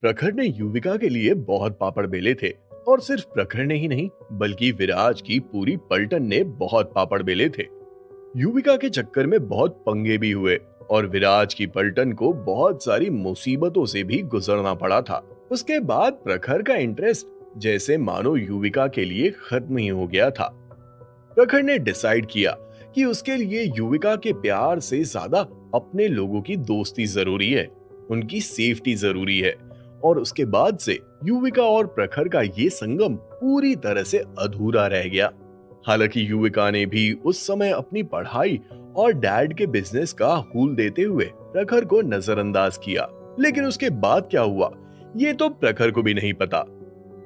प्रखर ने युविका के लिए बहुत पापड़ बेले थे। और सिर्फ प्रखर ने ही नहीं, बल्कि विराज की पूरी पलटन ने बहुत पापड़ बेले थे। युविका के चक्कर में बहुत पंगे भी हुए और विराज की पलटन को बहुत सारी मुसीबतों से भी गुजरना पड़ा था। उसके बाद प्रखर का इंटरेस्ट जैसे मानो युविका के लिए खत्म ही हो गया था। प्रखर ने डिसाइड किया कि उसके लिए युविका के प्यार से ज्यादा अपने लोगों की दोस्ती जरूरी है, उनकी सेफ्टी जरूरी है। और उसके बाद से युविका और प्रखर का ये संगम पूरी तरह से अधूरा रह गया। हालांकि युविका ने भी उस समय अपनी पढ़ाई और डैड के बिजनेस का हूल देते हुए प्रखर को नजरअंदाज किया, लेकिन उसके बाद क्या हुआ ये तो प्रखर को भी नहीं पता।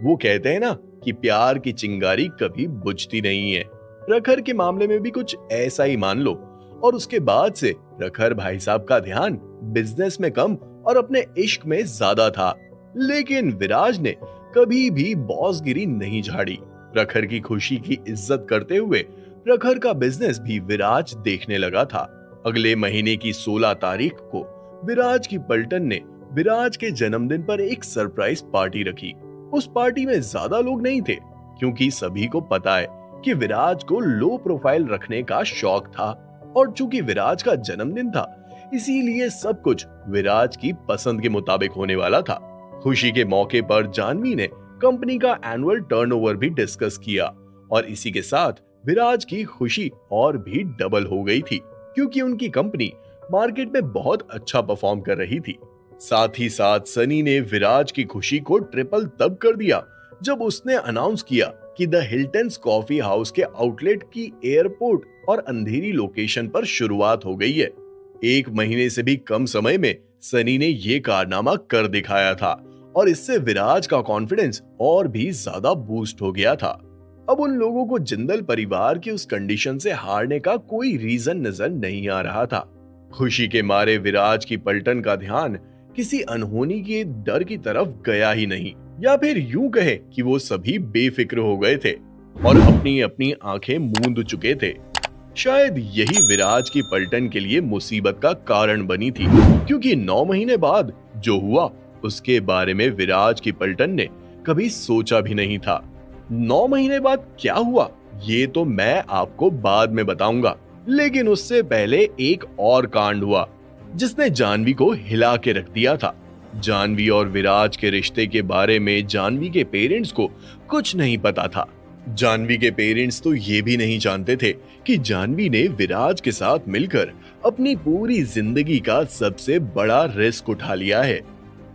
वो कहते हैं ना कि प्यार की चिंगारी कभी बुझती नहीं है। प्रखर के मामले में भी कुछ ऐसा ही मान लो। और उसके बाद से प्रखर भाई साहब का ध्यान बिजनेस में कम और अपने इश्क में ज्यादा था। लेकिन विराज ने कभी भी बॉसगिरी नहीं झाड़ी। प्रखर की खुशी की इज्जत करते हुए प्रखर का बिजनेस भी विराज देखने लगा था। अगले महीने की 16 तारीख को विराज की पलटन ने विराज के जन्मदिन पर एक सरप्राइज पार्टी रखी। उस पार्टी में ज्यादा लोग नहीं थे, क्योंकि सभी को पता है कि विराज को लो प्रोफाइल रखने का शौक था। और चूंकि विराज का जन्मदिन था, इसीलिए सब कुछ विराज की पसंद के मुताबिक होने वाला था। खुशी के मौके पर जानवी ने कंपनी का एनुअल टर्नओवर भी डिस्कस किया और इसी के साथ विराज की खुशी और भी डबल हो गई थी, क्योंकि उनकी कंपनी मार्केट में बहुत अच्छा परफॉर्म कर रही थी। साथ ही साथ सनी ने विराज की खुशी को ट्रिपल तब कर दिया जब उसने अनाउंस किया कि द हिल्टन्स कॉफी हाउस के आउटलेट की एयरपोर्ट और अंधेरी लोकेशन पर शुरुआत हो गई है। 1 महीने से भी कम समय में सनी ने ये कारनामा कर दिखाया था और इससे विराज का कॉन्फिडेंस और भी ज्यादा बूस्ट हो गया था। अब उन लोगों को जिंदल परिवार की उस कंडीशन से हारने का कोई रीजन नजर नहीं आ रहा था। खुशी के मारे विराज की पलटन का ध्यान किसी अनहोनी के डर की तरफ गया ही नहीं, या फिर यूं कहे कि वो सभी बेफिक्र हो गए थे और अपनी अपनी आंखें मूंद चुके थे। शायद यही विराज की पलटन के लिए मुसीबत का कारण बनी थी, क्योंकि 9 महीने बाद जो हुआ उसके बारे में विराज की पलटन ने कभी सोचा भी नहीं था। 9 महीने बाद क्या हुआ ये तो मैं आपको बाद में बताऊंगा, लेकिन उससे पहले एक और कांड हुआ जिसने जानवी को हिला के रख दिया था। जानवी और विराज के रिश्ते के बारे में जानवी के पेरेंट्स को कुछ नहीं पता था। जानवी के पेरेंट्स तो ये भी नहीं जानते थे कि जानवी ने विराज के साथ मिलकर अपनी पूरी जिंदगी का सबसे बड़ा रिस्क उठा लिया है।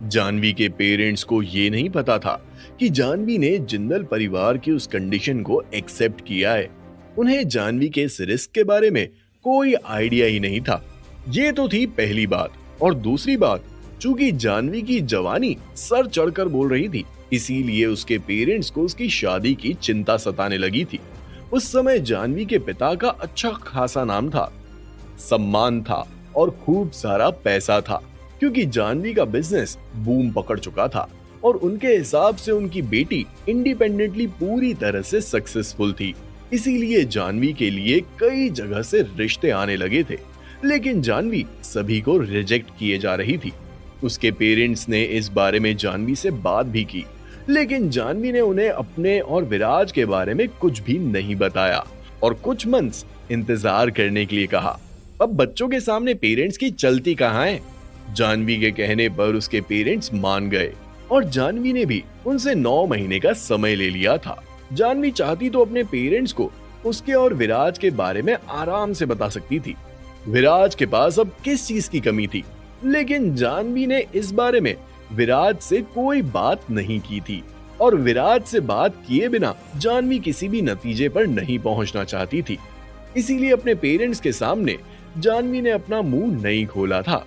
जानवी के पेरेंट्स को ये नहीं पता था कि जानवी ने जिंदल परिवार की उस कंडीशन को एक्सेप्ट किया है। उन्हें जानवी के इस रिस्क के बारे में कोई आइडिया ही नहीं था। ये तो थी पहली बात। और दूसरी बात, चूंकि जानवी की जवानी सर चढ़कर बोल रही थी, इसीलिए उसके पेरेंट्स को उसकी शादी की चिंता सताने लगी थी। उस समय जानवी के पिता का अच्छा खासा नाम था, सम्मान था और खूब सारा पैसा था, क्योंकि जानवी का बिजनेस बूम पकड़ चुका था और उनके हिसाब से उनकी बेटी इंडिपेंडेंटली पूरी तरह से सक्सेसफुल थी। इसीलिए जानवी के लिए कई जगह से रिश्ते आने लगे थे, लेकिन जानवी सभी को रिजेक्ट किए जा रही थी। उसके पेरेंट्स ने इस बारे में जानवी से बात भी की, लेकिन जानवी ने उन्हें अपने और विराज के बारे में कुछ भी नहीं बताया और कुछ मंथ्स इंतजार करने के लिए कहा। अब बच्चों के सामने पेरेंट्स की चलती कहाँ है। जानवी के कहने पर उसके पेरेंट्स मान गए और जानवी ने भी उनसे 9 महीने का समय ले लिया था। जानवी चाहती तो अपने पेरेंट्स को उसके और विराज के बारे में आराम से बता सकती थी। विराज के पास अब किस चीज की कमी थी, लेकिन जानवी ने इस बारे में विराज से कोई बात नहीं की थी और विराज से बात किए बिना जानवी किसी भी नतीजे पर नहीं पहुंचना चाहती थी। इसीलिए अपने पेरेंट्स के सामने जानवी ने अपना मुंह नहीं खोला था।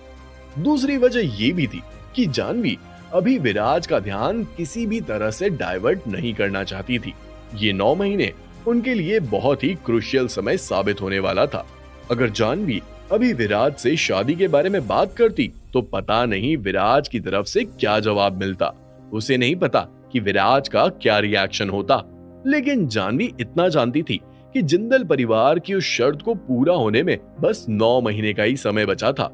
दूसरी वजह ये भी थी कि जानवी अभी विराज का ध्यान किसी भी तरह से डाइवर्ट नहीं करना चाहती थी। ये 9 महीने उनके लिए बहुत ही क्रूशियल समय साबित होने वाला था। अगर जानवी अभी विराज से शादी के बारे में बात करती तो पता नहीं विराज की तरफ से क्या जवाब मिलता। उसे नहीं पता कि विराज का क्या रिएक्शन होता। लेकिन जानवी इतना जानती थी कि जिंदल परिवार की उस शर्त को पूरा होने में बस 9 महीने का ही समय बचा था।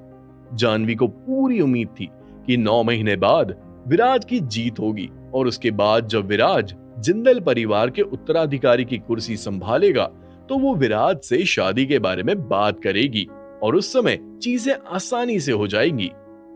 जानवी को पूरी उम्मीद थी कि 9 महीने बाद विराज की जीत होगी और उसके बाद जब विराज जिंदल परिवार के उत्तराधिकारी की कुर्सी संभालेगा तो वो विराज से शादी के बारे में बात करेगी और उस समय चीजें आसानी से हो जाएंगी।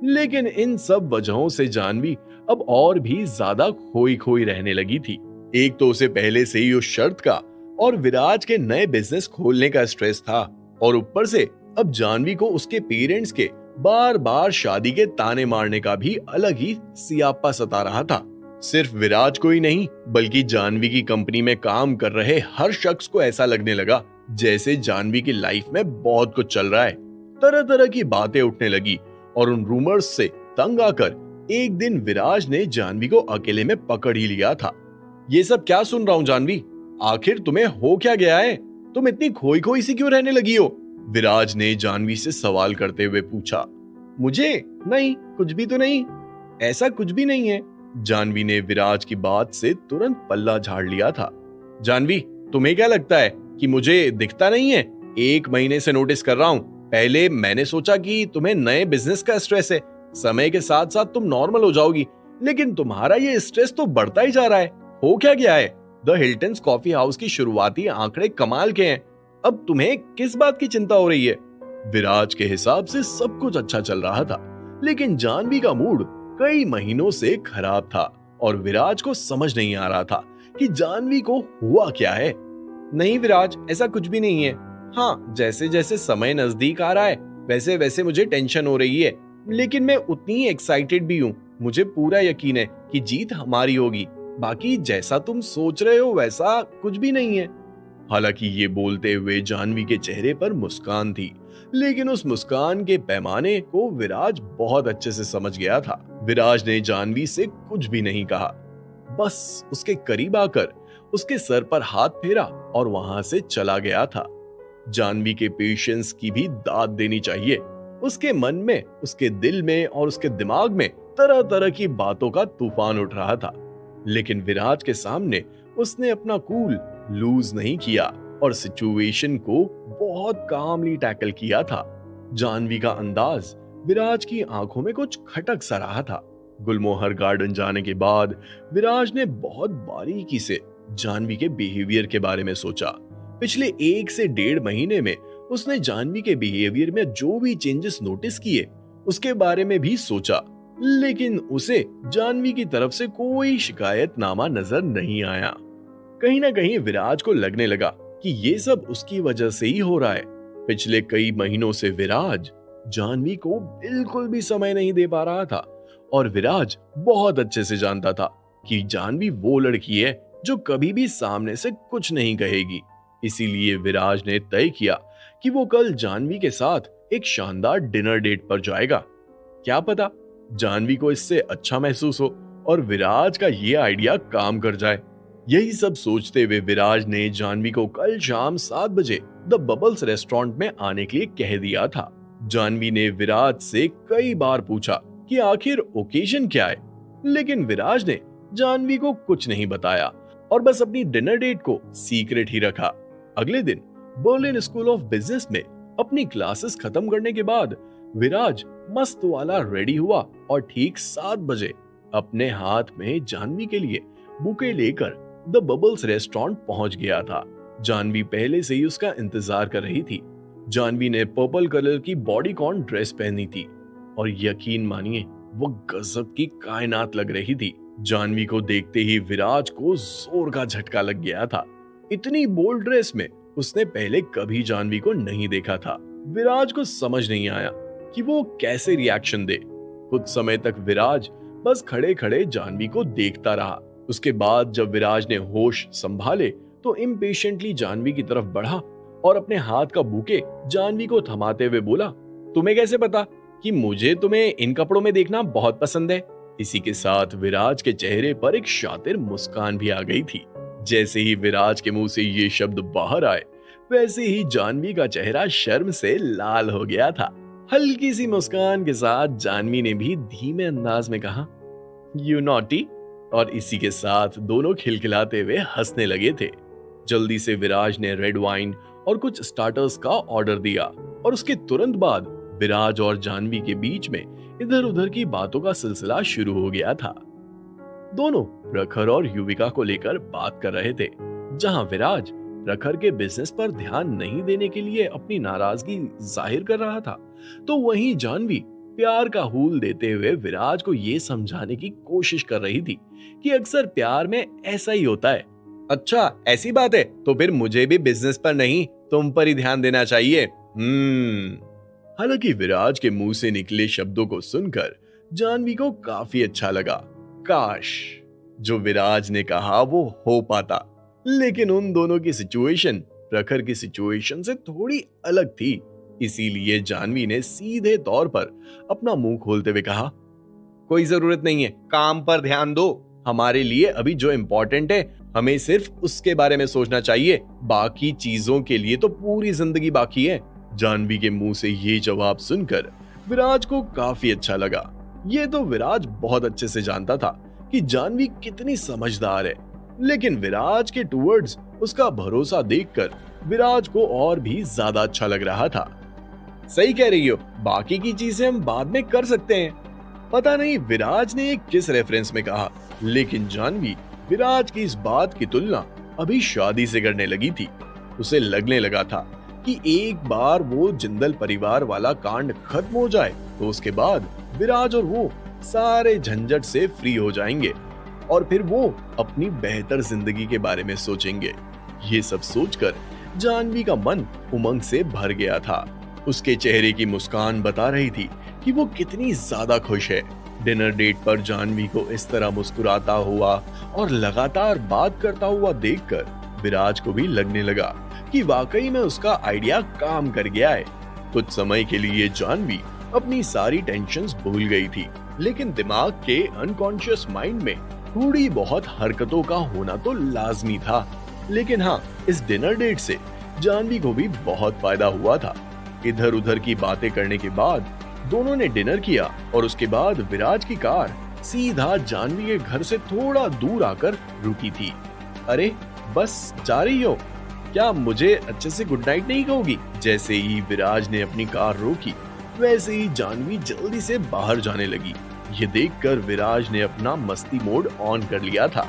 लेकिन इन सब वजहों से जानवी अब और भी ज्यादा खोई खोई रहने लगी थी। एक तो उसे पहले से ही उस शर्त का और विराज के नए बिजनेस खोलने का स्ट्रेस था और ऊपर से अब जानवी को उसके पेरेंट्स के बार बार शादी के ताने मारने का भी अलग ही सियापा सता रहा था। सिर्फ विराज को ही नहीं बल्कि जानवी की कंपनी में काम कर रहे हर शख्स को ऐसा लगने लगा जैसे जानवी की लाइफ में बहुत कुछ चल रहा है। तरह तरह की बातें उठने लगी और उन रूमर्स से तंग आकर एक दिन विराज ने जानवी को अकेले में पकड़ ही लिया था। ये सब क्या सुन रहा हूँ जानवी, आखिर तुम्हें हो क्या गया है? तुम इतनी खोई खोई सी क्यों रहने लगी हो? विराज ने जानवी से सवाल करते हुए पूछा। मुझे? नहीं, कुछ भी तो नहीं, ऐसा कुछ भी नहीं है। जानवी ने विराज की बात से तुरंत पल्ला झाड़ लिया था। जानवी, तुम्हें क्या लगता है कि मुझे दिखता नहीं है? 1 महीने से नोटिस कर रहा हूँ। पहले मैंने सोचा कि तुम्हें नए बिजनेस का स्ट्रेस है, समय के साथ साथ तुम नॉर्मल हो जाओगी, लेकिन तुम्हारा ये स्ट्रेस तो बढ़ता ही जा रहा है। हो क्या गया है? द हिल्टन्स कॉफी हाउस की शुरुआती आंकड़े कमाल के हैं, अब तुम्हें किस बात की चिंता हो रही है? विराज के हिसाब से सब कुछ अच्छा चल रहा था, लेकिन जानवी का मूड कई महीनों से खराब था और विराज को समझ नहीं आ रहा था कि जानवी को हुआ क्या है। नहीं विराज, ऐसा कुछ भी नहीं है। हाँ, जैसे जैसे समय नजदीक आ रहा है वैसे वैसे मुझे टेंशन हो रही है, लेकिन मैं उतनी ही एक्साइटेड भी हूँ। मुझे पूरा यकीन है कि जीत हमारी होगी। बाकी जैसा तुम सोच रहे हो वैसा कुछ भी नहीं है। हालांकि ये बोलते हुए जानवी के चेहरे पर मुस्कान थी, लेकिन उस मुस्कान के पैमाने को विराज बहुत अच्छे से समझ गया था। विराज ने जानवी से कुछ भी नहीं कहा, बस उसके करीब आकर उसके सर पर हाथ फेरा और वहां से चला गया था। जानवी के पेशेंस की भी दाद देनी चाहिए। उसके मन में, उसके दिल में और उसके दिमाग में तरह तरह की बातों का तूफान उठ रहा था, लेकिन विराज के सामने उसने अपना कूल लूज नहीं किया और सिचुएशन को बहुत कामली टैकल किया था। जानवी का अंदाज विराज की आंखों में कुछ खटक सा रहा था। गुलमोहर गार्डन जाने के बाद विराज ने बहुत बारीकी से जानवी के बिहेवियर के बारे में सोचा। पिछले 1 से 1.5 महीने में उसने जानवी के बिहेवियर में जो भी चेंजेस नोटिस किए उसके बारे में भी सोचा, लेकिन उसे जानवी की तरफ से कोई शिकायतनामा नजर नहीं आया। कहीं ना कहीं विराज को लगने लगा कि ये सब उसकी वजह से ही हो रहा है। पिछले कई महीनों से विराज जानवी को बिल्कुल भी समय नहीं दे पा रहा था और विराज बहुत अच्छे से जानता था कि जानवी वो लड़की है जो कभी भी सामने से कुछ नहीं कहेगी। इसीलिए विराज ने तय किया कि वो कल जानवी के साथ एक शानदार डिनर डेट पर जाएगा। क्या पता जानवी को इससे अच्छा महसूस हो और विराज का ये आइडिया काम कर जाए। यही सब सोचते हुए विराज ने जानवी को कल शाम 7 बजे द बबल्स रेस्टोरेंट में आने के लिए कह दिया था। जानवी ने विराज से कई बार पूछा कि आखिर ओकेजन क्या है, लेकिन विराज ने जानवी को कुछ नहीं बताया और बस अपनी डिनर डेट को सीक्रेट ही रखा। अगले दिन बर्लिन स्कूल ऑफ बिजनेस में अपनी क्लासेस खत्म करने के बाद विराज मस्त वाला रेडी हुआ और ठीक 7 बजे अपने हाथ में जानवी के लिए बुके लेकर द बबल्स रेस्टोरेंट पहुंच गया था। जानवी पहले से ही उसका इंतजार कर रही थी। जानवी ने पर्पल कलर की बॉडीकॉन ड्रेस पहनी थी और यकीन मानिए वो गजब की कायनात लग रही थी। जानवी को देखते ही विराज को जोर का झटका लग गया था। इतनी बोल्ड ड्रेस में उसने पहले कभी जानवी को नहीं देखा था। विराज को समझ नहीं आया कि वो कैसे रिएक्शन दे। कुछ समय तक विराज बस खड़े खड़े जानवी को देखता रहा। उसके बाद जब विराज ने होश संभाले तो इम्पेशेंटली जानवी की तरफ बढ़ा और अपने हाथ का बुके जानवी को थमाते हुए बोला, तुम्हें कैसे पता कि मुझे तुम्हें इन कपड़ों में देखना बहुत पसंद है? इसी के साथ विराज के चेहरे पर एक शातिर मुस्कान भी आ गई थी। जैसे ही विराज के मुंह से ये शब्द बाहर आए वैसे ही जानवी का चेहरा शर्म से लाल हो गया था। हल्की सी मुस्कान के साथ जानवी ने भी धीमे अंदाज में कहा, यू नॉटी, और इसी के साथ दोनों खिलखिलाते हुए हंसने लगे थे। जल्दी से विराज ने रेड वाइन और कुछ स्टार्टर्स का ऑर्डर दिया और उसके तुरंत बाद विराज और जानवी के बीच में इधर उधर की बातों का सिलसिला शुरू हो गया था। दोनों प्रखर और युविका को लेकर बात कर रहे थे। जहां विराज प्रखर के बिजनेस पर ध्यान नहीं देने के लिए अपनी नाराजगी जाहिर कर रहा था, तो वहीं जानवी प्यार का हूल देते हुए विराज को ये समझाने की कोशिश कर रही थी कि अक्सर प्यार में ऐसा ही होता है। अच्छा ऐसी बात है, तो फिर मुझे भी बिजनेस पर नहीं तुम पर ही ध्यान देना चाहिए। हालांकि विराज के मुंह से निकले शब्दों को सुनकर जानवी को काफी अच्छा लगा। काश जो विराज ने कहा वो हो पाता, लेकिन उन दोनों की सिचुएशन प्रखर की सिचुएशन से थोड़ी अलग थी। इसीलिए जानवी ने सीधे तौर पर अपना मुंह खोलते हुए कहा, कोई जरूरत नहीं है, काम पर ध्यान दो। हमारे लिए अभी जो इम्पोर्टेंट है हमें सिर्फ उसके बारे में सोचना चाहिए, बाकी चीजों के लिए तो पूरी जिंदगी बाकी है। जानवी के मुंह से ये जवाब सुनकर विराज को काफी अच्छा लगा। ये तो विराज बहुत अच्छे से जानता था कि जानवी कितनी समझदार है, लेकिन विराज के टुवर्ड्स उसका भरोसा देखकर विराज को और भी ज्यादा अच्छा लग रहा था। सही कह रही हो, बाकी की चीजें हम बाद में कर सकते हैं। पता नहीं विराज ने किस रेफरेंस में कहा, लेकिन जानवी विराज की इस बात की तुलना अभी शादी से करने लगी थी। उसे लगने लगा था कि एक बार वो जिंदल परिवार वाला कांड खत्म हो जाए तो उसके बाद विराज और वो सारे झंझट से फ्री हो जाएंगे और फिर वो अपनी बेहतर जिंदगी के बारे में सोचेंगे। ये सब सोचकर जानवी का मन उमंग से भर गया था। उसके चेहरे की मुस्कान बता रही थी कि वो कितनी ज्यादा खुश है। डिनर डेट पर जानवी को इस तरह मुस्कुराता हुआ और लगातार बात करता हुआ देखकर विराज को भी लगने लगा कि वाकई में उसका आइडिया काम कर गया है। कुछ समय के लिए जानवी अपनी सारी टेंशन्स भूल गई थी, लेकिन दिमाग के अनकॉन्शियस माइंड में थोड़ी बहुत हरकतों का होना तो लाजमी था। लेकिन हाँ, इस डिनर डेट से जानवी को भी बहुत फायदा हुआ था। इधर उधर की बातें करने के बाद दोनों ने डिनर किया और उसके बाद विराज की कार सीधा जानवी के घर से थोड़ा दूर आकर रुकी थी। अरे बस जा रही हो क्या? मुझे अच्छे से गुड नाइट नहीं कहोगी? जैसे ही विराज ने अपनी कार रोकी वैसे ही जानवी जल्दी से बाहर जाने लगी। ये देखकर विराज ने अपना मस्ती मोड ऑन कर लिया था।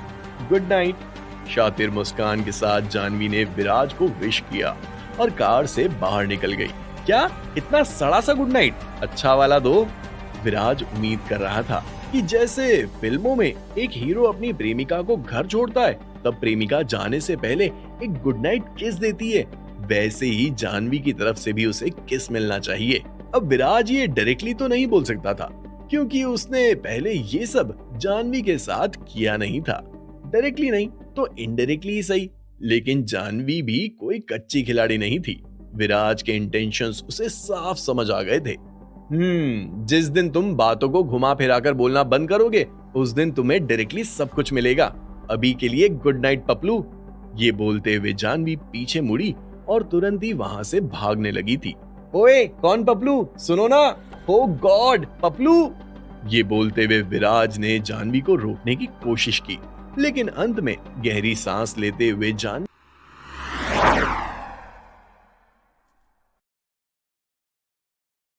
Good night. शातिर मुस्कान के साथ जानवी ने विराज को विश किया और कार से बाहर निकल गई। क्या इतना सड़ा सा गुड नाइट? अच्छा वाला दो। विराज उम्मीद कर रहा था कि जैसे फिल्मों में एक हीरो अपनी प्रेमिका को घर छोड़ता है तब प्रेमिका जाने से पहले एक गुड नाइट किस देती है, वैसे ही जानवी की तरफ से भी उसे किस मिलना चाहिए। अब विराज ये डायरेक्टली तो नहीं बोल सकता था क्योंकि उसने पहले ये सब जानवी के साथ किया नहीं था। डायरेक्टली नहीं तो इनडायरेक्टली ही सही, लेकिन जानवी भी कोई कच्ची खिलाड़ी नहीं थी। विराज के इंटेंशंस उसे साफ समझ आ गए थे। जिस दिन तुम बातों को घुमा फिराकर बोलना बंद करोगे उस दिन तुम्हें डायरेक्टली सब कुछ मिलेगा। अभी के लिए गुड नाइट पपलू। ये बोलते हुए जानवी पीछे मुड़ी और तुरंत ही वहां से भागने लगी थी। ओए कौन पपलू? सुनो ना। ओ गॉड पपलू। ये बोलते हुए विराज ने जानवी को रोकने की कोशिश की, लेकिन अंत में गहरी सांस लेते हुए जानवी